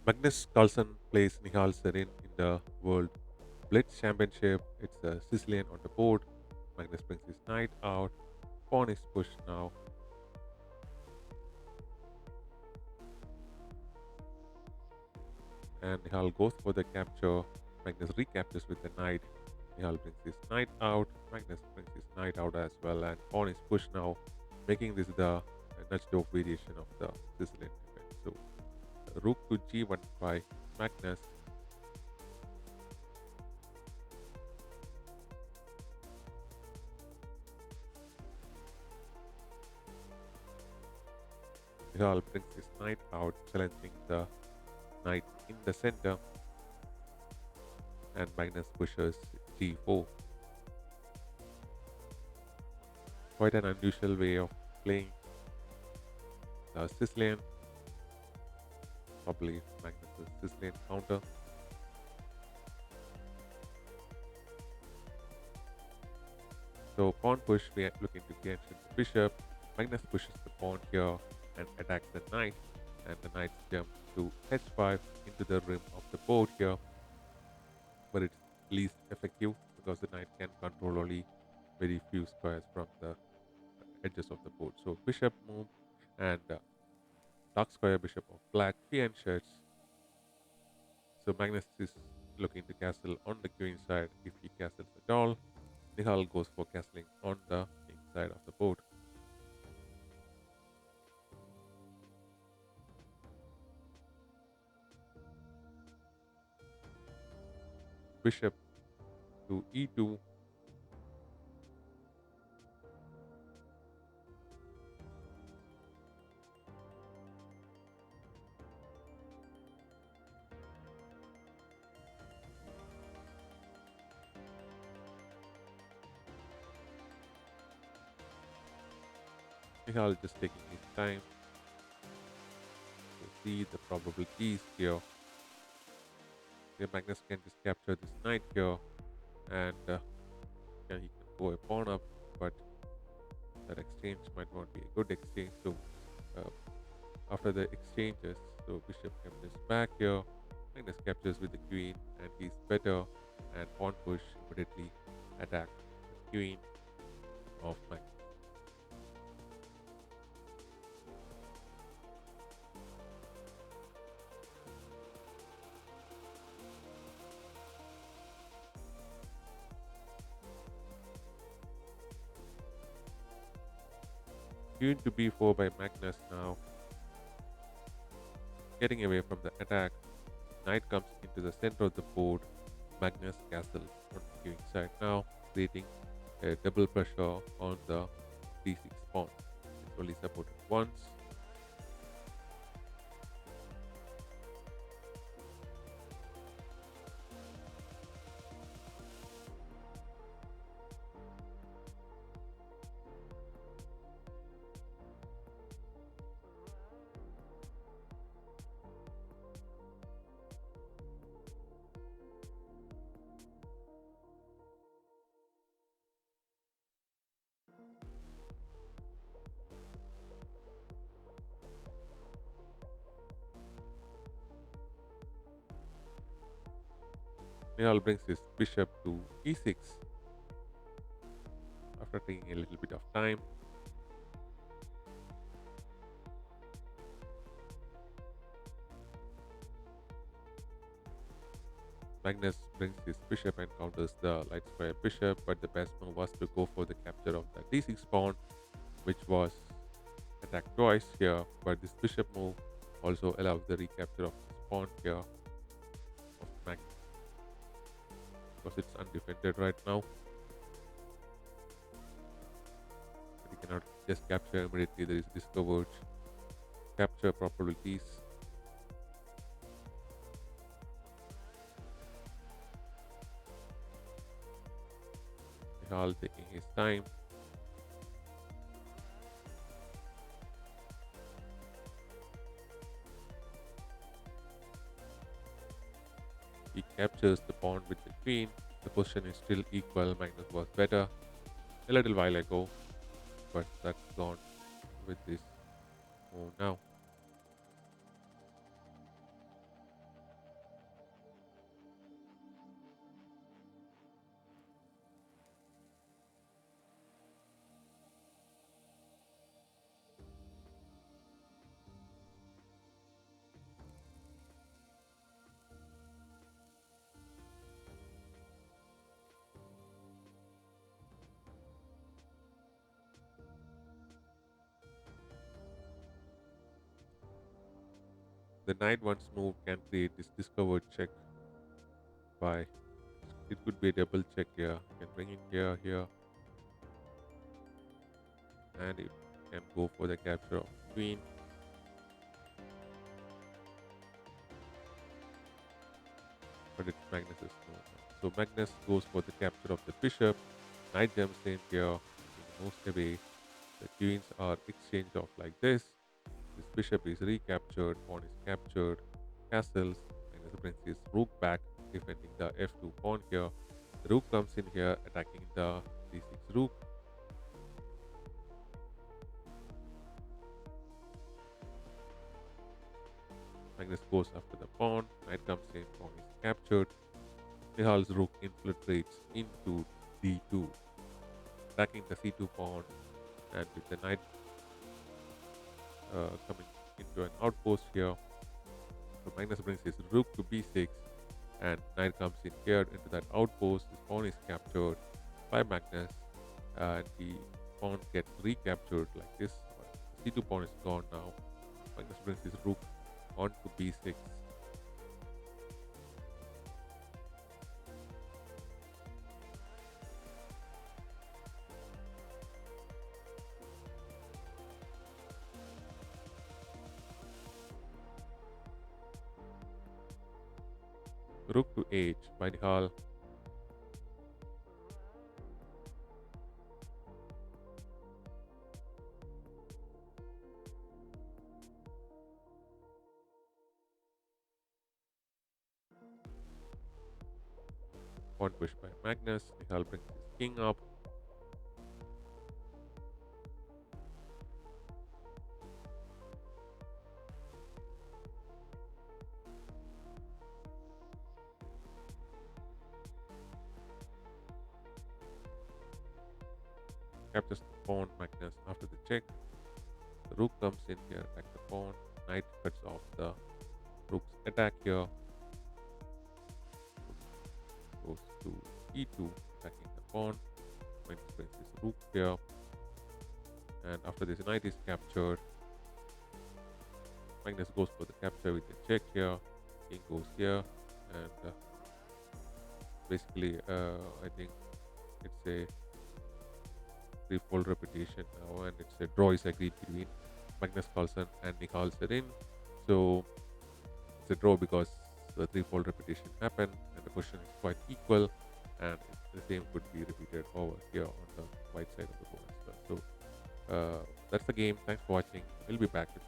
Magnus Carlsen plays Nihal Sarin in the World Blitz Championship. It's a Sicilian on the board. Magnus brings his knight out. Pawn is pushed now, and Nihal goes for the capture. Magnus recaptures with the knight. Nihal brings his knight out. Magnus brings his knight out as well, and pawn is pushed now, making this the nudge dog variation of the Sicilian defense. So, rook to g1 by Magnus. Nihal brings his knight out, challenging the knight in the center, and Magnus pushes g4. Quite an unusual way of playing the Sicilian, probably Magnus' Sicilian counter. So pawn push, we are looking to get the bishop. Magnus pushes the pawn here and attacks the knight, and the knights jump to h5 into the rim of the board here, but it's least effective because the knight can control only very few squares from the edges of the board. So bishop move and dark square bishop of black, he ensures. So Magnus is looking to castle on the queen side. If he castles at all, Nihal goes for castling on the king side of the board. Bishop to e2. Nihal just taking his time to see the probabilities here. Here Magnus can just capture this knight here, and yeah, he can go a pawn up, but that exchange might not be a good exchange. So uh, after the exchanges, so bishop captures back here. Magnus captures with the queen, and he's better. And pawn push immediately attack the queen of Magnus. Queen to b4 by Magnus now, getting away from the attack. Knight comes into the center of the board. Magnus castles on the queen side now, creating a double pressure on the d6 pawn. It's only supported once. Nihal brings his bishop to e6 after taking a little bit of time. Magnus brings his bishop and counters the light square bishop, but the best move was to go for the capture of the d6 pawn, which was attacked twice here. But this bishop move also allows the recapture of this pawn here of Magnus because it's undefended right now. But he cannot just capture immediately. There is discovered capture probabilities. Nihal taking his time. He captures the pawn with the queen. The position is still equal. Magnus was better a little while ago, but that's gone with this move now. The knight once moved can create this discovered check by it could be a double check here. You can bring it here, and it can go for the capture of queen. But it's Magnus's move. So Magnus goes for the capture of the bishop. Knight jumps in here, moves away. The queens are exchanged off like this. This bishop is recaptured, pawn is captured, castles. Magnus brings his rook back, defending the f2 pawn here. The rook comes in here, attacking the d6 rook. Magnus goes after the pawn. Knight comes in, pawn is captured. Nihal's rook infiltrates into d2, attacking the c2 pawn, and with the knight coming into an outpost here. So Magnus brings his rook to b6, and knight comes in here into that outpost. His pawn is captured by Magnus, and the pawn gets recaptured like this. The c2 pawn is gone now. Magnus brings his rook onto b6. Rook to h by Nihal. Pawn push by Magnus. Nihal brings his king up. Captures the pawn. Magnus after the check. The rook comes in here, attack the pawn. Knight cuts off the rook's attack here. Goes to e2, attacking the pawn. Magnus brings his rook here. And after this, knight is captured. Magnus goes for the capture with the check here. King goes here. And basically, I think it's a threefold repetition now, and it's a draw is agreed between Magnus Carlsen and Nihal Sarin. So it's a draw because the threefold repetition happened, and the question is quite equal, and the same could be repeated over here on the white side of the board as well. So that's the game. Thanks for watching. We'll be back with